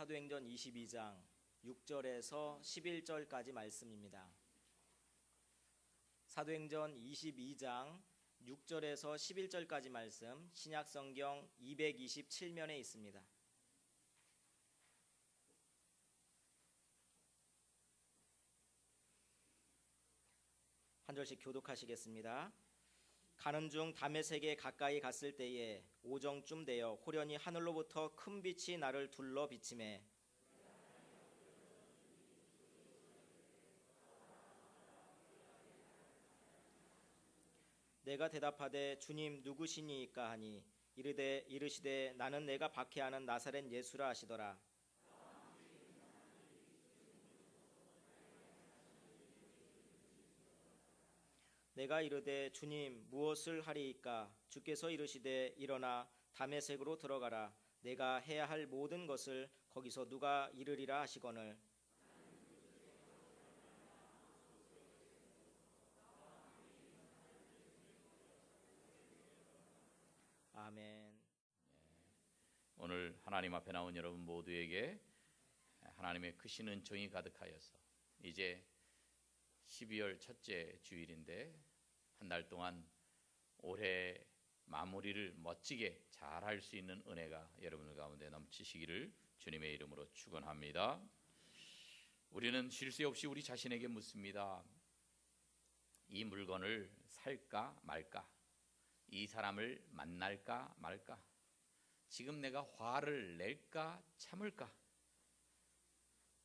사도행전 22장 6절에서 11절까지 말씀입니다. 사도행전 22장 6절에서 11절까지 말씀 신약성경 227면에 있습니다. 한 절씩 교독하시겠습니다. 가는 중 다메섹에 가까이 갔을 때에 오정쯤 되어 호련히 하늘로부터 큰 빛이 나를 둘러 비치매 내가 대답하되 주님 누구시니이까 하니 이르시되 나는 내가 박해하는 나사렛 예수라 하시더라. 내가 이르되 주님 무엇을 하리이까? 주께서 이르시되 일어나 다메섹으로 들어가라. 내가 해야 할 모든 것을 거기서 누가 이르리라 하시거늘. 아멘. 오늘 하나님 앞에 나온 여러분 모두에게 하나님의 크신 은총이 가득하여서 이제 12월 첫째 주일인데 한 달 동안 올해 마무리를 멋지게 잘 할 수 있는 은혜가 여러분들 가운데 넘치시기를 주님의 이름으로 축원합니다. 우리는 쉴 새 없이 우리 자신에게 묻습니다. 이 물건을 살까 말까? 이 사람을 만날까 말까? 지금 내가 화를 낼까 참을까?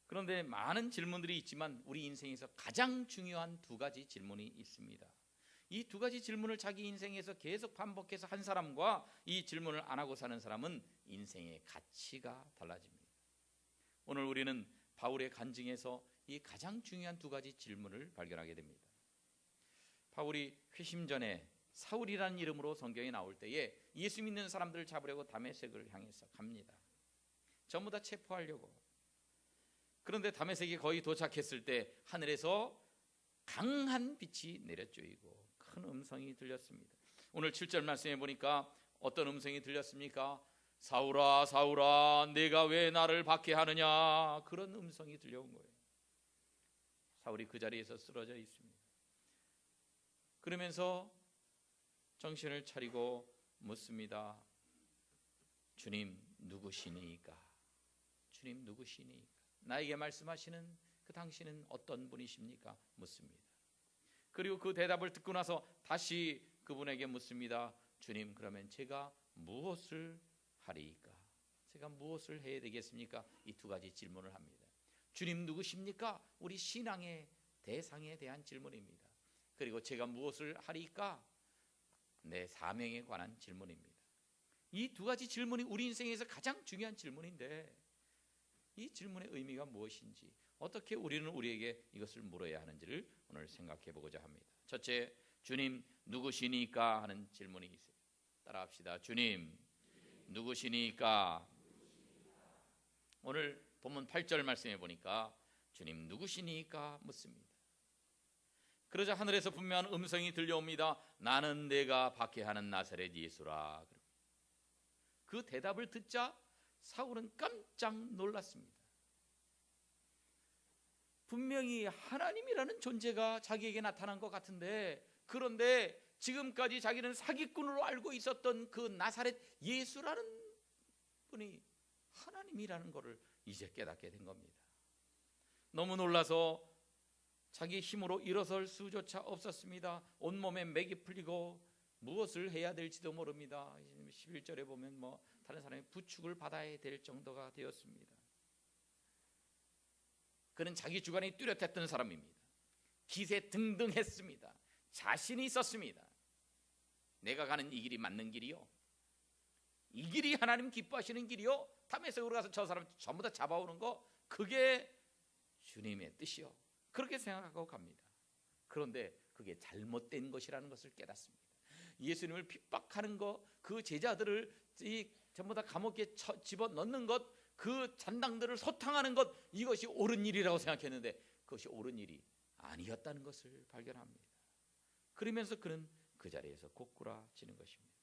그런데 많은 질문들이 있지만 우리 인생에서 가장 중요한 두 가지 질문이 있습니다. 이 두 가지 질문을 자기 인생에서 계속 반복해서 한 사람과 이 질문을 안 하고 사는 사람은 인생의 가치가 달라집니다. 오늘 우리는 바울의 간증에서 이 가장 중요한 두 가지 질문을 발견하게 됩니다. 바울이 회심 전에 사울이라는 이름으로 성경에 나올 때에 예수 믿는 사람들을 잡으려고 다메섹을 향해서 갑니다. 전부 다 체포하려고. 그런데 다메섹에 거의 도착했을 때 하늘에서 강한 빛이 내려쬐이고 큰 음성이 들렸습니다. 오늘 7절 말씀해 보니까 어떤 음성이 들렸습니까? 사울아 사울아 내가 왜 나를 박해하느냐, 그런 음성이 들려온 거예요. 사울이 그 자리에서 쓰러져 있습니다. 그러면서 정신을 차리고 묻습니다. 주님 누구시니까? 주님 누구시니까? 나에게 말씀하시는 그 당신은 어떤 분이십니까? 묻습니다. 그리고 그 대답을 듣고 나서 다시 그분에게 묻습니다. 주님 그러면 제가 무엇을 하리이까? 제가 무엇을 해야 되겠습니까? 이 두 가지 질문을 합니다. 주님 누구십니까? 우리 신앙의 대상에 대한 질문입니다. 그리고 제가 무엇을 하리이까? 내 사명에 관한 질문입니다. 이 두 가지 질문이 우리 인생에서 가장 중요한 질문인데 이 질문의 의미가 무엇인지, 어떻게 우리는 우리에게 이것을 물어야 하는지를 오늘 생각해 보고자 합니다. 첫째, 주님 누구시니까 하는 질문이 있어요. 따라합시다. 주님 누구시니까? 오늘 본문 8절 말씀해 보니까 주님 누구시니까 묻습니다. 그러자 하늘에서 분명한 음성이 들려옵니다. 나는 내가 박해하는 나사렛 예수라. 그 대답을 듣자 사울은 깜짝 놀랐습니다. 분명히 하나님이라는 존재가 자기에게 나타난 것 같은데, 그런데 지금까지 자기는 사기꾼으로 알고 있었던 그 나사렛 예수라는 분이 하나님이라는 것을 이제 깨닫게 된 겁니다. 너무 놀라서 자기 힘으로 일어설 수조차 없었습니다. 온몸에 맥이 풀리고 무엇을 해야 될지도 모릅니다. 11절에 보면 다른 사람이 부축을 받아야 될 정도가 되었습니다. 그는 자기 주관이 뚜렷했던 사람입니다. 기세등등했습니다. 자신이 있었습니다. 내가 가는 이 길이 맞는 길이요, 이 길이 하나님 기뻐하시는 길이요, 다메섹으로 가서 저 사람 전부 다 잡아오는 거, 그게 주님의 뜻이요, 그렇게 생각하고 갑니다. 그런데 그게 잘못된 것이라는 것을 깨닫습니다. 예수님을 핍박하는 것, 그 제자들을 전부 다 감옥에 집어넣는 것, 그 잔당들을 소탕하는 것, 이것이 옳은 일이라고 생각했는데 그것이 옳은 일이 아니었다는 것을 발견합니다. 그러면서 그는 그 자리에서 고꾸라지는 것입니다.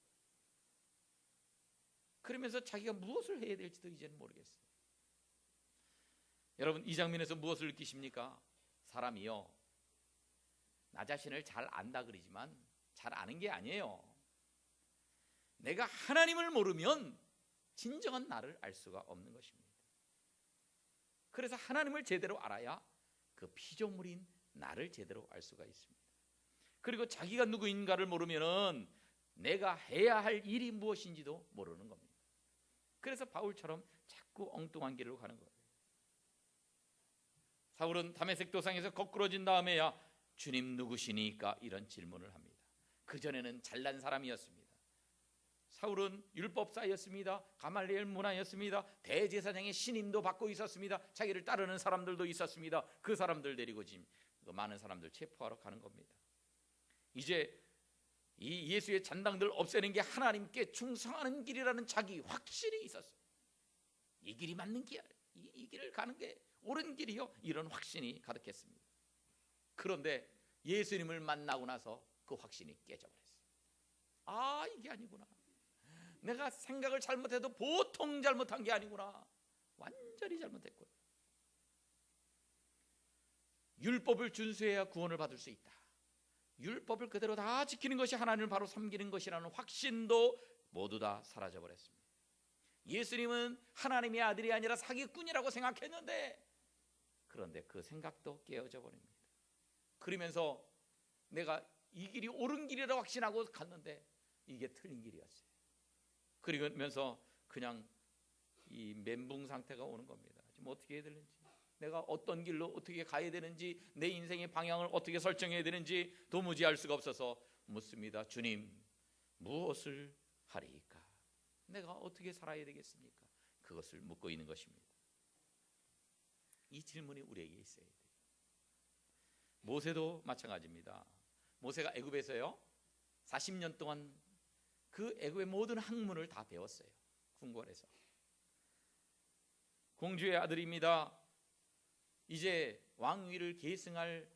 그러면서 자기가 무엇을 해야 될지도 이제는 모르겠어요. 여러분, 이 장면에서 무엇을 느끼십니까? 사람이요, 나 자신을 잘 안다 그러지만 잘 아는 게 아니에요. 내가 하나님을 모르면 진정한 나를 알 수가 없는 것입니다. 그래서 하나님을 제대로 알아야 그 피조물인 나를 제대로 알 수가 있습니다. 그리고 자기가 누구인가를 모르면은 내가 해야 할 일이 무엇인지도 모르는 겁니다. 그래서 바울처럼 자꾸 엉뚱한 길로 가는 거예요. 사울은 다메섹 도상에서 거꾸러진 다음에야 주님 누구시니까 이런 질문을 합니다. 그전에는 잘난 사람이었습니다. 사울은 율법사였습니다. 가말리엘 문화였습니다. 대제사장의 신임도 받고 있었습니다. 자기를 따르는 사람들도 있었습니다. 그 사람들 데리고 지금 많은 사람들 체포하러 가는 겁니다. 이제 이 예수의 잔당들 없애는 게 하나님께 충성하는 길이라는 자기 확신이 있었어요. 이 길이 맞는 길, 이 길을 가는 게 옳은 길이요, 이런 확신이 가득했습니다. 그런데 예수님을 만나고 나서 그 확신이 깨져버렸어요. 아, 이게 아니구나. 내가 생각을 잘못해도 보통 잘못한 게 아니구나. 완전히 잘못했구나. 율법을 준수해야 구원을 받을 수 있다. 율법을 그대로 다 지키는 것이 하나님을 바로 섬기는 것이라는 확신도 모두 다 사라져버렸습니다. 예수님은 하나님의 아들이 아니라 사기꾼이라고 생각했는데, 그런데 그 생각도 깨어져 버립니다. 그러면서 내가 이 길이 옳은 길이라고 확신하고 갔는데 이게 틀린 길이었어요. 그러면서 그냥 이 멘붕 상태가 오는 겁니다. 지금 어떻게 해야 되는지, 내가 어떤 길로 어떻게 가야 되는지, 내 인생의 방향을 어떻게 설정해야 되는지 도무지 알 수가 없어서 묻습니다. 주님, 무엇을 하리이까? 내가 어떻게 살아야 되겠습니까? 그것을 묻고 있는 것입니다. 이 질문이 우리에게 있어야 돼요. 모세도 마찬가지입니다. 모세가 애굽에서요 40년 동안 그 애굽의 모든 학문을 다 배웠어요. 궁궐에서. 공주의 아들입니다. 이제 왕위를 계승할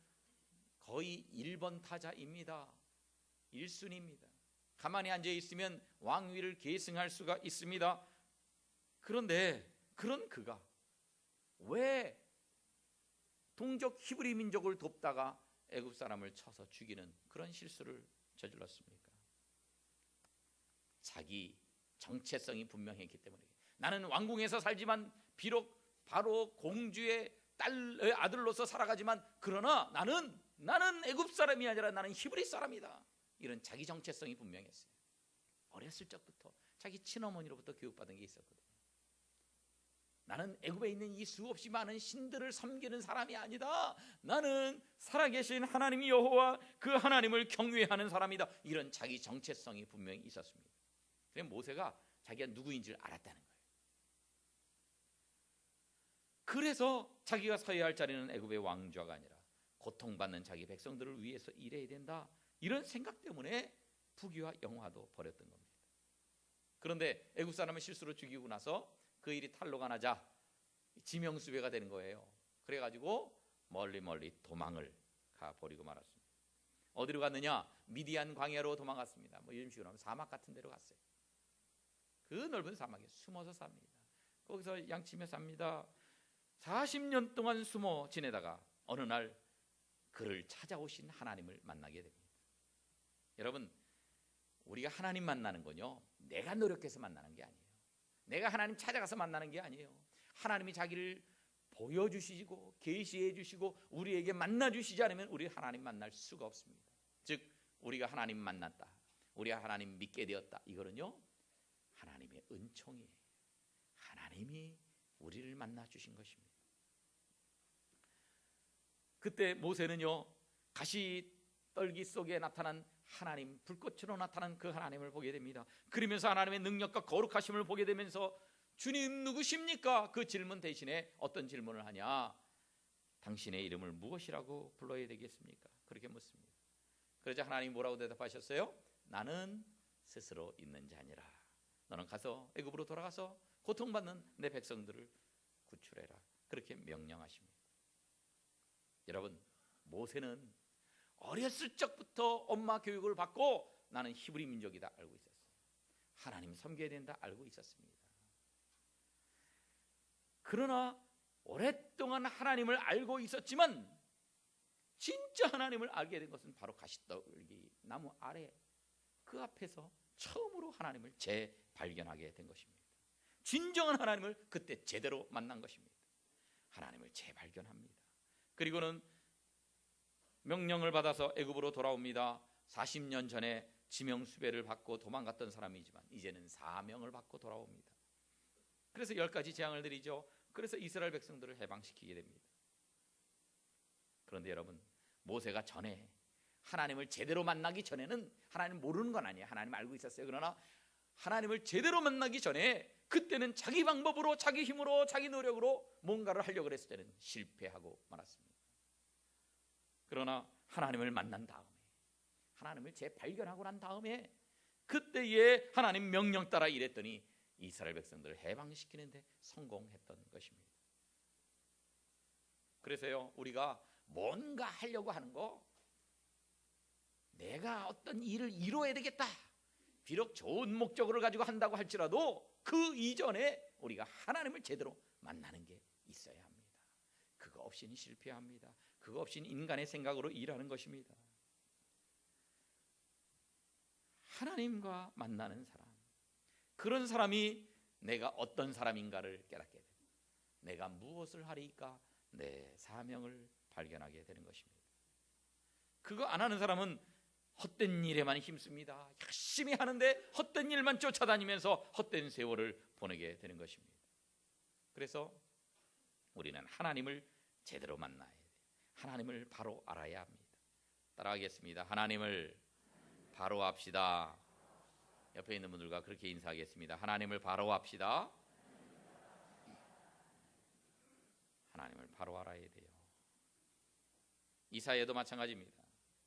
거의 1번 타자입니다. 1순위입니다. 가만히 앉아 있으면 왕위를 계승할 수가 있습니다. 그런데 그런 그가 왜 동족 히브리 민족을 돕다가 애굽 사람을 쳐서 죽이는 그런 실수를 저질렀습니까? 자기 정체성이 분명했기 때문에. 나는 왕궁에서 살지만 비록 바로 공주의 딸의 아들로서 살아가지만 그러나 나는 애굽 사람이 아니라 나는 히브리 사람이다. 이런 자기 정체성이 분명했어요. 어렸을 적부터 자기 친어머니로부터 교육받은 게 있었거든요. 나는 애굽에 있는 이 수없이 많은 신들을 섬기는 사람이 아니다. 나는 살아계신 하나님 여호와 그 하나님을 경외하는 사람이다. 이런 자기 정체성이 분명히 있었습니다. 그래서 모세가 자기가 누구인지를 알았다는 거예요. 그래서 자기가 서야 할 자리는 애굽의 왕좌가 아니라 고통받는 자기 백성들을 위해서 일해야 된다. 이런 생각 때문에 부귀와 영화도 버렸던 겁니다. 그런데 애굽 사람을 실수로 죽이고 나서 그 일이 탄로가 나자 지명수배가 되는 거예요. 그래가지고 멀리 도망을 가버리고 말았습니다. 어디로 갔느냐? 미디안 광야로 도망갔습니다. 뭐 이런 식으로 하면 사막 같은 데로 갔어요. 그 넓은 사막에 숨어서 삽니다. 거기서 양치며 삽니다. 40년 동안 숨어 지내다가 어느 날 그를 찾아오신 하나님을 만나게 됩니다. 여러분, 우리가 하나님 만나는 건요, 내가 노력해서 만나는 게 아니에요. 내가 하나님 찾아가서 만나는 게 아니에요. 하나님이 자기를 보여주시고 계시해 주시고 우리에게 만나주시지 않으면 우리 하나님 만날 수가 없습니다. 즉 우리가 하나님 만났다, 우리가 하나님 믿게 되었다, 이거는요 하나님의 은총이에요. 하나님이 우리를 만나주신 것입니다. 그때 모세는요 가시 떨기 속에 나타난 하나님, 불꽃으로 나타난 그 하나님을 보게 됩니다. 그러면서 하나님의 능력과 거룩하심을 보게 되면서 주님 누구십니까? 그 질문 대신에 어떤 질문을 하냐? 당신의 이름을 무엇이라고 불러야 되겠습니까? 그렇게 묻습니다. 그러자 하나님이 뭐라고 대답하셨어요? 나는 스스로 있는 자니라. 너는 가서 애굽으로 돌아가서 고통받는 내 백성들을 구출해라. 그렇게 명령하십니다. 여러분, 모세는 어렸을 적부터 엄마 교육을 받고 나는 히브리 민족이다 알고 있었어요. 하나님 섬겨야 된다 알고 있었습니다. 그러나 오랫동안 하나님을 알고 있었지만 진짜 하나님을 알게 된 것은 바로 가시떨기 나무 아래 그 앞에서 처음으로 하나님을 재발견하게 된 것입니다. 진정한 하나님을 그때 제대로 만난 것입니다. 하나님을 재발견합니다. 그리고는 명령을 받아서 애굽으로 돌아옵니다. 40년 전에 지명수배를 받고 도망갔던 사람이지만 이제는 사명을 받고 돌아옵니다. 그래서 10가지 재앙을 드리죠. 그래서 이스라엘 백성들을 해방시키게 됩니다. 그런데 여러분, 모세가 전에 하나님을 제대로 만나기 전에는 하나님 모르는 건 아니에요. 하나님 알고 있었어요. 그러나 하나님을 제대로 만나기 전에 그때는 자기 방법으로, 자기 힘으로, 자기 노력으로 뭔가를 하려고 했을 때는 실패하고 말았습니다. 그러나 하나님을 만난 다음에, 하나님을 재발견하고 난 다음에 그때에 하나님 명령 따라 일했더니 이스라엘 백성들을 해방시키는데 성공했던 것입니다. 그래서요, 우리가 뭔가 하려고 하는 거, 내가 어떤 일을 이루어야 되겠다, 비록 좋은 목적을 가지고 한다고 할지라도 그 이전에 우리가 하나님을 제대로 만나는 게 있어야 합니다. 그거 없이는 실패합니다. 그거 없이는 인간의 생각으로 일하는 것입니다. 하나님과 만나는 사람, 그런 사람이 내가 어떤 사람인가를 깨닫게 됩니다. 내가 무엇을 하리까 내 사명을 발견하게 되는 것입니다. 그거 안 하는 사람은 헛된 일에만 힘씁니다. 열심히 하는데 헛된 일만 쫓아다니면서 헛된 세월을 보내게 되는 것입니다. 그래서 우리는 하나님을 제대로 만나야 돼요. 하나님을 바로 알아야 합니다. 따라하겠습니다. 하나님을 바로 합시다. 옆에 있는 분들과 그렇게 인사하겠습니다. 하나님을 바로 합시다. 하나님을 바로 알아야 돼요. 이사야도 마찬가지입니다.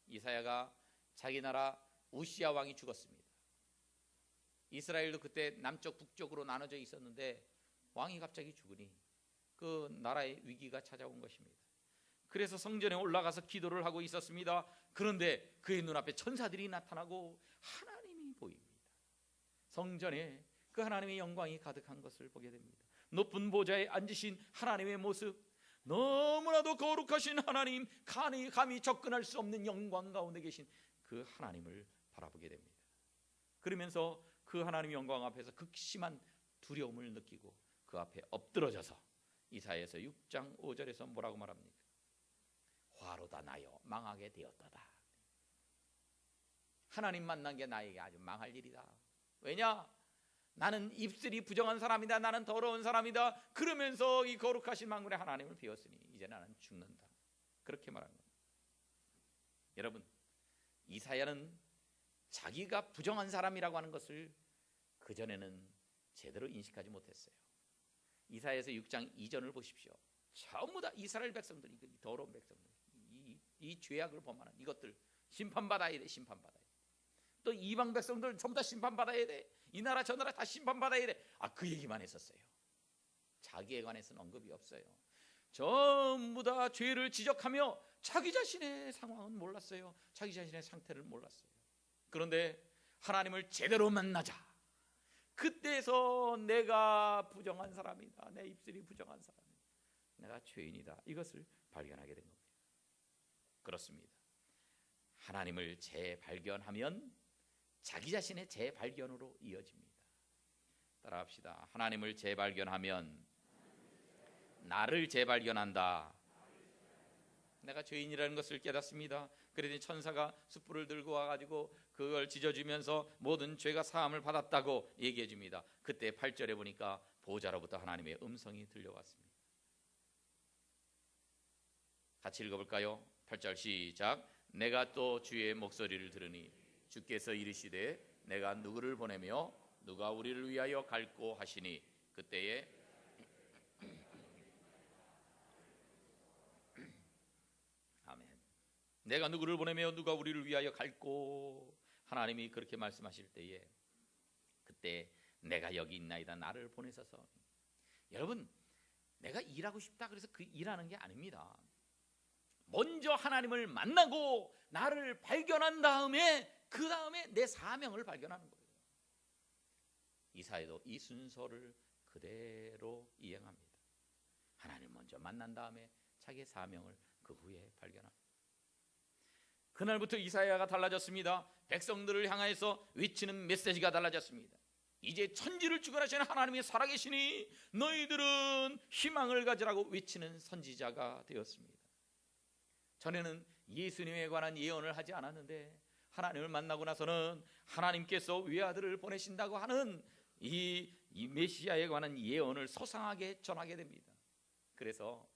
이사야가 자기 나라 우시야 왕이 죽었습니다. 이스라엘도 그때 남쪽 북쪽으로 나눠져 있었는데 왕이 갑자기 죽으니 그 나라의 위기가 찾아온 것입니다. 그래서 성전에 올라가서 기도를 하고 있었습니다. 그런데 그의 눈앞에 천사들이 나타나고 하나님이 보입니다. 성전에 그 하나님의 영광이 가득한 것을 보게 됩니다. 높은 보좌에 앉으신 하나님의 모습, 너무나도 거룩하신 하나님, 감히 접근할 수 없는 영광 가운데 계신 그 하나님을 바라보게 됩니다. 그러면서 그 하나님의 영광 앞에서 극심한 두려움을 느끼고 그 앞에 엎드러져서 이사야서 6장 5절에서 뭐라고 말합니까? 화로다 나여 망하게 되었도다. 하나님 만난 게 나에게 아주 망할 일이다. 왜냐? 나는 입술이 부정한 사람이다. 나는 더러운 사람이다. 그러면서 이 거룩하신 만군의 하나님을 비웠으니 이제 나는 죽는다. 그렇게 말한 겁니다. 여러분, 이사야는 자기가 부정한 사람이라고 하는 것을 그전에는 제대로 인식하지 못했어요. 이사야서 6장 2절을 보십시오. 전부 다 이스라엘 백성들이, 더러운 백성들, 이 죄악을 범하는 이것들 심판받아야 돼. 심판받아야 돼. 또 이방 백성들 전부 다 심판받아야 돼. 이 나라 저 나라 다 심판받아야 돼. 그 얘기만 했었어요. 자기에 관해서는 언급이 없어요. 전부 다 죄를 지적하며 자기 자신의 상황은 몰랐어요. 자기 자신의 상태를 몰랐어요. 그런데 하나님을 제대로 만나자. 그때서 내가 부정한 사람이다. 내 입술이 부정한 사람이다. 내가 죄인이다. 이것을 발견하게 된 겁니다. 그렇습니다. 하나님을 재발견하면 자기 자신의 재발견으로 이어집니다. 따라합시다. 하나님을 재발견하면 나를 재발견한다. 내가 죄인이라는 것을 깨닫습니다. 그러더니 천사가 숯불을 들고 와가지고 그걸 지져주면서 모든 죄가 사함을 받았다고 얘기해 줍니다. 그때 8절에 보니까 보좌로부터 하나님의 음성이 들려왔습니다. 같이 읽어볼까요? 8절 시작. 내가 또 주의 목소리를 들으니 주께서 이르시되 내가 누구를 보내며 누가 우리를 위하여 갈꼬 하시니 그때에 아멘. 내가 누구를 보내며 누가 우리를 위하여 갈꼬. 하나님이 그렇게 말씀하실 때에 그때 내가 여기 있나이다. 나를 보내셔서. 여러분, 내가 일하고 싶다 그래서 그 일하는 게 아닙니다. 먼저 하나님을 만나고 나를 발견한 다음에 그 다음에 내 사명을 발견하는 거예요. 이사야도 이 순서를 그대로 이행합니다. 하나님 먼저 만난 다음에 자기의 사명을 그 후에 발견합니다. 그날부터 이사야가 달라졌습니다. 백성들을 향하여서 외치는 메시지가 달라졌습니다. 이제 천지를 주관하시는 하나님이 살아계시니 너희들은 희망을 가지라고 외치는 선지자가 되었습니다. 전에는 예수님에 관한 예언을 하지 않았는데 하나님을 만나고 나서는 하나님께서 외아들을 보내신다고 하는 이 메시아에 관한 예언을 소상하게 전하게 됩니다. 그래서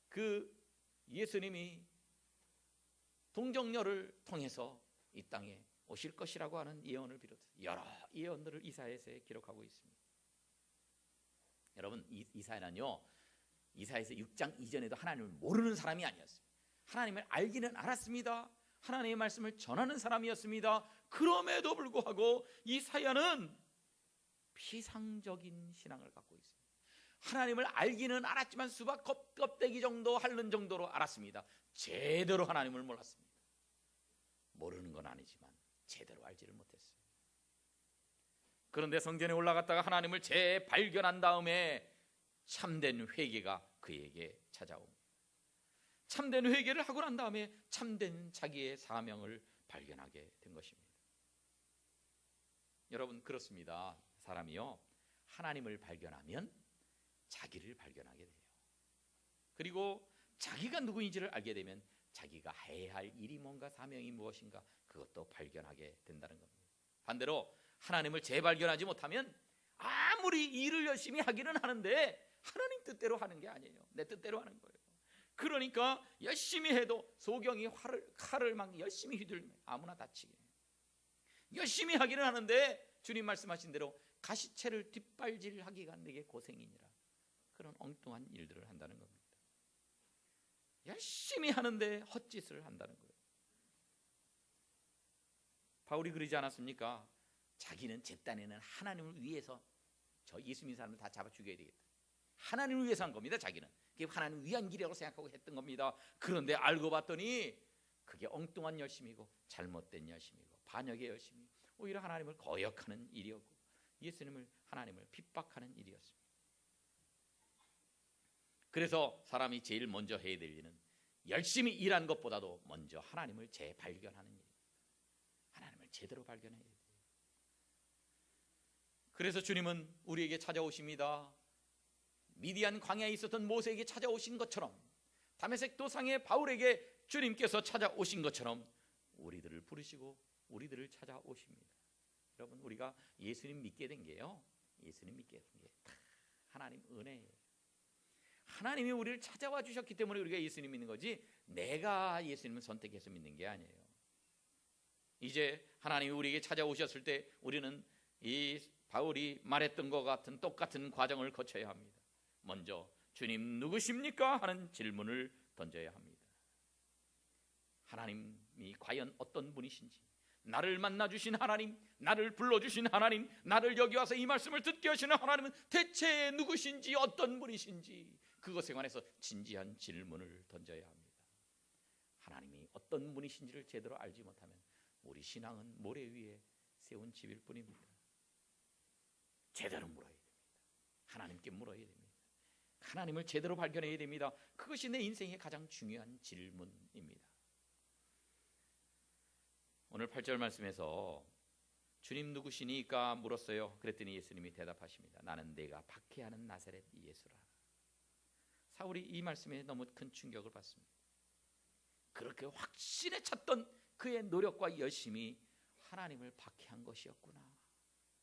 그 예수님이 동정녀를 통해서 이 땅에 오실 것이라고 하는 예언을 비롯해 여러 예언들을 이사야서에 기록하고 있습니다. 여러분, 이사야는요, 이사야서 6장 이전에도 하나님을 모르는 사람이 아니었습니다. 하나님을 알기는 알았습니다. 하나님의 말씀을 전하는 사람이었습니다. 그럼에도 불구하고 이사야는 피상적인 신앙을 갖고 있습니다. 하나님을 알기는 알았지만 수박 껍데기 정도 핥는 정도로 알았습니다. 제대로 하나님을 몰랐습니다. 모르는 건 아니지만 제대로 알지를 못했어요. 그런데 성전에 올라갔다가 하나님을 재발견한 다음에 참된 회개가 그에게 찾아옵니다. 참된 회개를 하고 난 다음에 참된 자기의 사명을 발견하게 된 것입니다. 여러분, 그렇습니다. 사람이요, 하나님을 발견하면 자기를 발견하게 돼요. 그리고 자기가 누구인지를 알게 되면 자기가 해야 할 일이 뭔가, 사명이 무엇인가, 그것도 발견하게 된다는 겁니다. 반대로 하나님을 재발견하지 못하면 아무리 일을 열심히 하기는 하는데 하나님 뜻대로 하는 게 아니에요. 내 뜻대로 하는 거예요. 그러니까 열심히 해도 소경이 칼을 막 열심히 휘둘면 아무나 다치게. 열심히 하기는 하는데 주님 말씀하신 대로 가시채를 뒷발질하기가 내게 고생이니라. 그런 엉뚱한 일들을 한다는 겁니다. 열심히 하는데 헛짓을 한다는 거예요. 바울이 그러지 않았습니까? 자기는 제 딴에는 하나님을 위해서 저 예수 믿는 사람을 다 잡아 죽여야 되겠다. 하나님을 위해서 한 겁니다. 자기는 그게 하나님을 위한 길이라고 생각하고 했던 겁니다. 그런데 알고 봤더니 그게 엉뚱한 열심이고 잘못된 열심이고 반역의 열심이 오히려 하나님을 거역하는 일이었고 예수님을, 하나님을 핍박하는 일이었습니다. 그래서 사람이 제일 먼저 해야 될 일은 열심히 일한 것보다도 먼저 하나님을 재발견하는 일입니다. 하나님을 제대로 발견해야 돼요. 그래서 주님은 우리에게 찾아오십니다. 미디안 광야에 있었던 모세에게 찾아오신 것처럼, 다메섹 도상의 바울에게 주님께서 찾아오신 것처럼 우리들을 부르시고 우리들을 찾아오십니다. 여러분, 우리가 예수님 믿게 된 게요, 예수님 믿게 된 게 다 하나님 은혜예요. 하나님이 우리를 찾아와 주셨기 때문에 우리가 예수님 믿는 거지, 내가 예수님을 선택해서 믿는 게 아니에요. 이제 하나님이 우리에게 찾아오셨을 때 우리는 이 바울이 말했던 것 같은 똑같은 과정을 거쳐야 합니다. 먼저 주님 누구십니까? 하는 질문을 던져야 합니다. 하나님이 과연 어떤 분이신지, 나를 만나주신 하나님, 나를 불러주신 하나님, 나를 여기 와서 이 말씀을 듣게 하시는 하나님은 대체 누구신지, 어떤 분이신지, 그것에 관해서 진지한 질문을 던져야 합니다. 하나님이 어떤 분이신지를 제대로 알지 못하면 우리 신앙은 모래 위에 세운 집일 뿐입니다. 제대로 물어야 됩니다. 하나님께 물어야 됩니다. 하나님을 제대로 발견해야 됩니다. 그것이 내 인생의 가장 중요한 질문입니다. 오늘 8절 말씀에서 주님 누구시니까 물었어요. 그랬더니 예수님이 대답하십니다. 나는 내가 박해하는 나사렛 예수라. 사울이 이 말씀에 너무 큰 충격을 받습니다. 그렇게 확신에 찼던 그의 노력과 열심이 하나님을 박해한 것이었구나,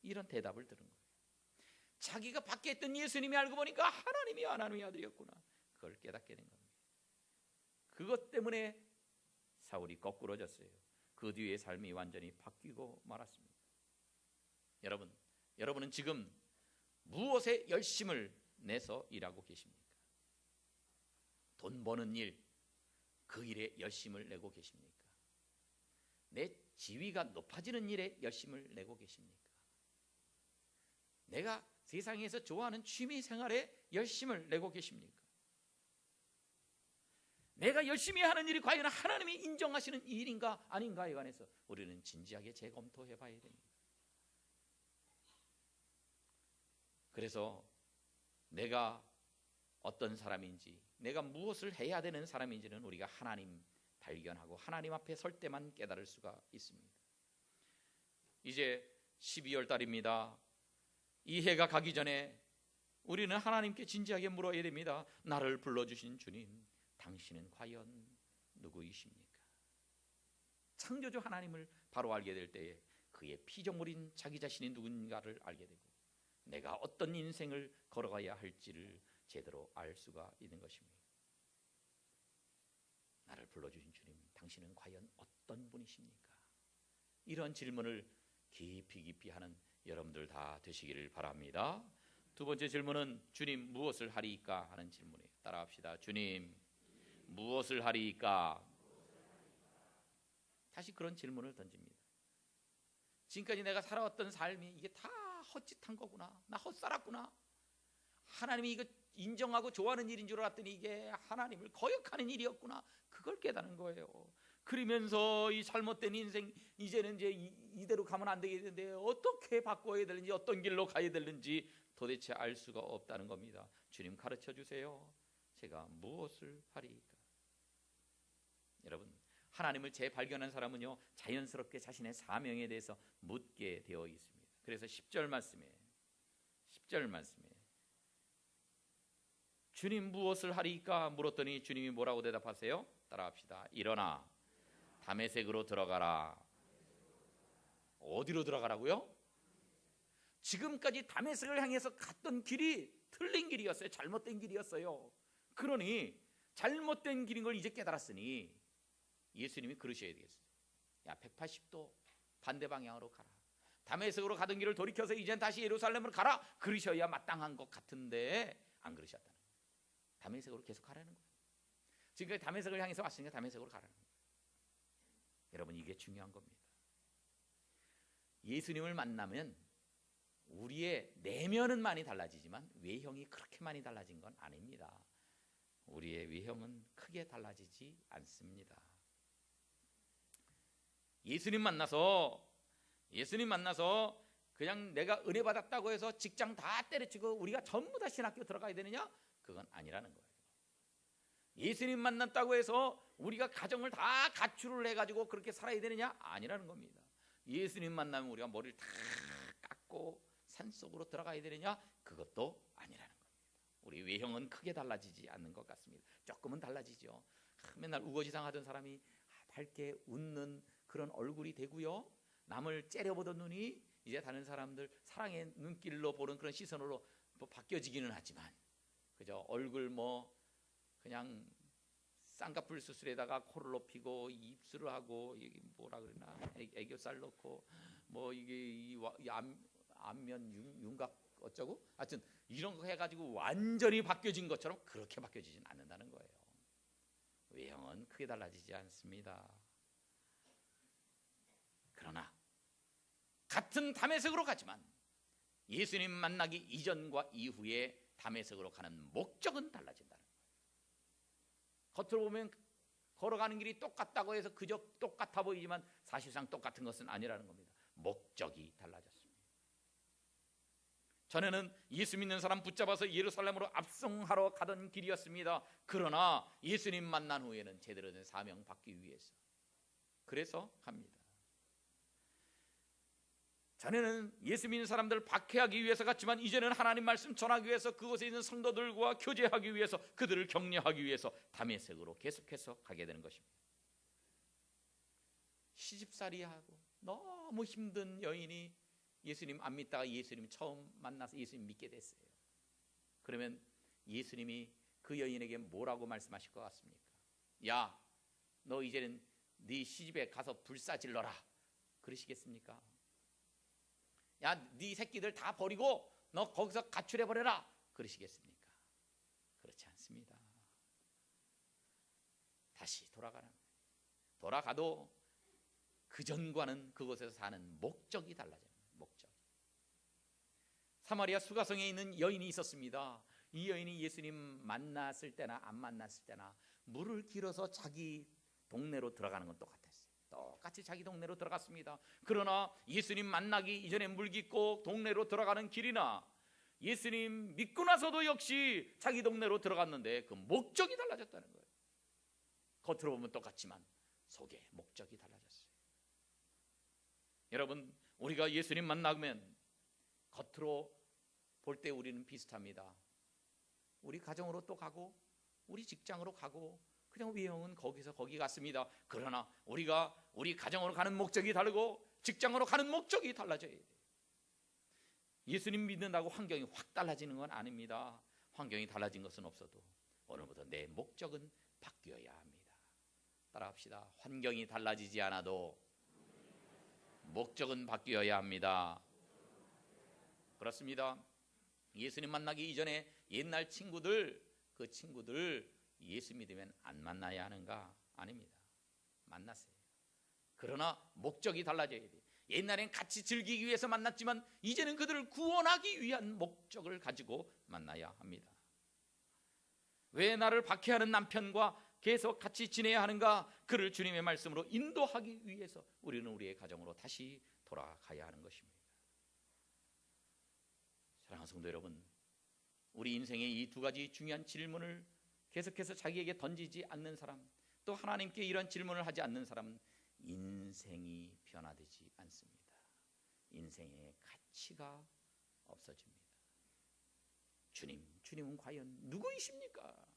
이런 대답을 들은 거예요. 자기가 박해했던 예수님이 알고 보니까 하나님이 하나님의 아들이었구나, 그걸 깨닫게 된 겁니다. 그것 때문에 사울이 거꾸러졌어요. 그 뒤에 삶이 완전히 바뀌고 말았습니다. 여러분은 지금 무엇에 열심을 내서 일하고 계십니까? 돈 버는 일, 그 일에 열심을 내고 계십니까? 내 지위가 높아지는 일에 열심을 내고 계십니까? 내가 세상에서 좋아하는 취미 생활에 열심을 내고 계십니까? 내가 열심히 하는 일이 과연 하나님이 인정하시는 일인가 아닌가에 관해서 우리는 진지하게 재검토해 봐야 됩니다. 그래서 내가 어떤 사람인지, 내가 무엇을 해야 되는 사람인지는 우리가 하나님 발견하고 하나님 앞에 설 때만 깨달을 수가 있습니다. 이제 12월 달입니다. 이 해가 가기 전에 우리는 하나님께 진지하게 물어야 됩니다. 나를 불러주신 주님, 당신은 과연 누구이십니까? 창조주 하나님을 바로 알게 될 때에 그의 피조물인 자기 자신이 누군가를 알게 되고 내가 어떤 인생을 걸어가야 할지를 제대로 알 수가 있는 것입니다. 나를 불러주신 주님, 당신은 과연 어떤 분이십니까? 이런 질문을 깊이 하는 여러분들 다 되시기를 바랍니다. 두 번째 질문은 주님 무엇을 하리이까 하는 질문이에요. 따라합시다. 주님 무엇을 하리이까? 다시 그런 질문을 던집니다. 지금까지 내가 살아왔던 삶이 이게 다 헛짓한 거구나, 나 헛살았구나, 하나님이 이거 인정하고 좋아하는 일인 줄 알았더니 이게 하나님을 거역하는 일이었구나, 그걸 깨닫는 거예요. 그러면서 이 잘못된 인생, 이제는 이제 이대로 가면 안 되겠는데 어떻게 바꿔야 되는지, 어떤 길로 가야 되는지 도대체 알 수가 없다는 겁니다. 주님 가르쳐 주세요. 제가 무엇을 하리이까? 여러분, 하나님을 재발견한 사람은요, 자연스럽게 자신의 사명에 대해서 묻게 되어 있습니다. 그래서 10절 말씀에 주님 무엇을 하리이까 물었더니 주님이 뭐라고 대답하세요? 따라합시다. 일어나 다메섹으로 들어가라. 어디로 들어가라고요? 지금까지 다메섹을 향해서 갔던 길이 틀린 길이었어요. 잘못된 길이었어요. 그러니 잘못된 길인 걸 이제 깨달았으니 예수님이 그러셔야 되겠어요. 야, 180도 반대 방향으로 가라. 다메섹으로 가던 길을 돌이켜서 이젠 다시 예루살렘으로 가라. 그러셔야 마땅한 것 같은데 안 그러셨다는 거예요. 다메섹으로 계속 가라는 거예요. 지금까지 다메섹을 향해서 왔으니까 다메섹으로 가라는 거예요. 여러분, 이게 중요한 겁니다. 예수님을 만나면 우리의 내면은 많이 달라지지만 외형이 그렇게 많이 달라진 건 아닙니다. 우리의 외형은 크게 달라지지 않습니다. 예수님 만나서 그냥 내가 은혜 받았다고 해서 직장 다 때려치고 우리가 전부 다 신학교 들어가야 되느냐? 그건 아니라는 거예요. 예수님 만났다고 해서 우리가 가정을 다 가출을 해가지고 그렇게 살아야 되느냐? 아니라는 겁니다. 예수님 만나면 우리가 머리를 다 깎고 산속으로 들어가야 되느냐? 그것도 아니라는 겁니다. 우리 외형은 크게 달라지지 않는 것 같습니다. 조금은 달라지죠. 맨날 우거지상 하던 사람이 밝게 웃는 그런 얼굴이 되고요, 남을 째려보던 눈이 이제 다른 사람들 사랑의 눈길로 보는 그런 시선으로 바뀌어지기는 하지만, 그죠? 얼굴 그냥 쌍꺼풀 수술에다가 코를 높이고 입술을 하고 이게 뭐라 그러나 애교살 넣고 이게 안면 윤곽 어쩌고 하여튼 이런 거 해가지고 완전히 바뀌어진 것처럼 그렇게 바뀌어지진 않는다는 거예요. 외형은 크게 달라지지 않습니다. 그러나 같은 다메섹으로 가지만 예수님 만나기 이전과 이후에 다메섹으로 가는 목적은 달라진다는 거예요. 겉으로 보면 걸어가는 길이 똑같다고 해서 그저 똑같아 보이지만 사실상 똑같은 것은 아니라는 겁니다. 목적이 달라졌습니다. 전에는 예수 믿는 사람 붙잡아서 예루살렘으로 압송하러 가던 길이었습니다. 그러나 예수님 만난 후에는 제대로 된 사명 받기 위해서 그래서 갑니다. 전에는 예수 믿는 사람들을 박해하기 위해서 갔지만 이제는 하나님 말씀 전하기 위해서 그곳에 있는 성도들과 교제하기 위해서 그들을 격려하기 위해서 다메섹으로 계속해서 가게 되는 것입니다. 시집살이하고 너무 힘든 여인이 예수님 안 믿다가 예수님 처음 만나서 예수님 믿게 됐어요. 그러면 예수님이 그 여인에게 뭐라고 말씀하실 것 같습니까? 야, 너 이제는 네 시집에 가서 불사질러라 그러시겠습니까? 야, 네 새끼들 다 버리고 너 거기서 가출해버려라 그러시겠습니까? 그렇지 않습니다. 다시 돌아가는 거예요. 돌아가도 그전과는 그곳에서 사는 목적이 달라져요. 목적. 사마리아 수가성에 있는 여인이 있었습니다. 이 여인이 예수님 만났을 때나 안 만났을 때나 물을 길어서 자기 동네로 들어가는 건 똑같았어요. 똑같이 자기 동네로 들어갔습니다. 그러나 예수님 만나기 이전에 물 깊고 동네로 들어가는 길이나 예수님 믿고 나서도 역시 자기 동네로 들어갔는데 그 목적이 달라졌다는 거예요. 겉으로 보면 똑같지만 속에 목적이 달라졌어요. 여러분, 우리가 예수님 만나면 겉으로 볼 때 우리는 비슷합니다. 우리 가정으로 또 가고 우리 직장으로 가고 그냥 외형은 거기서 거기 갔습니다. 그러나 우리가 우리 가정으로 가는 목적이 다르고 직장으로 가는 목적이 달라져야 돼요. 예수님 믿는다고 환경이 확 달라지는 건 아닙니다. 환경이 달라진 것은 없어도 오늘부터 내 목적은 바뀌어야 합니다. 따라합시다. 환경이 달라지지 않아도 목적은 바뀌어야 합니다. 그렇습니다. 예수님 만나기 이전에 옛날 친구들, 그 친구들 예수 믿으면 안 만나야 하는가? 아닙니다. 만났어요. 그러나 목적이 달라져야 돼요. 옛날엔 같이 즐기기 위해서 만났지만 이제는 그들을 구원하기 위한 목적을 가지고 만나야 합니다. 왜 나를 박해하는 남편과 계속 같이 지내야 하는가? 그를 주님의 말씀으로 인도하기 위해서 우리는 우리의 가정으로 다시 돌아가야 하는 것입니다. 사랑하는 성도 여러분, 우리 인생의 이 두 가지 중요한 질문을 계속해서 자기에게 던지지 않는 사람, 또 하나님께 이런 질문을 하지 않는 사람은 인생이 변화되지 않습니다. 인생의 가치가 없어집니다. 주님은 과연 누구이십니까?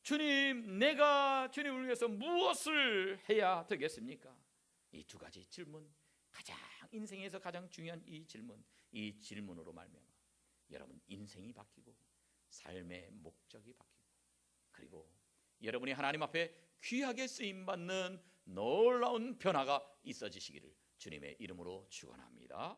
주님, 내가 주님을 위해서 무엇을 해야 되겠습니까? 이 두 가지 질문, 가장 인생에서 가장 중요한 이 질문으로 말미암아 여러분 인생이 바뀌고 삶의 목적이 바뀌고 그리고 여러분이 하나님 앞에 귀하게 쓰임받는 놀라운 변화가 있어지시기를 주님의 이름으로 축원합니다.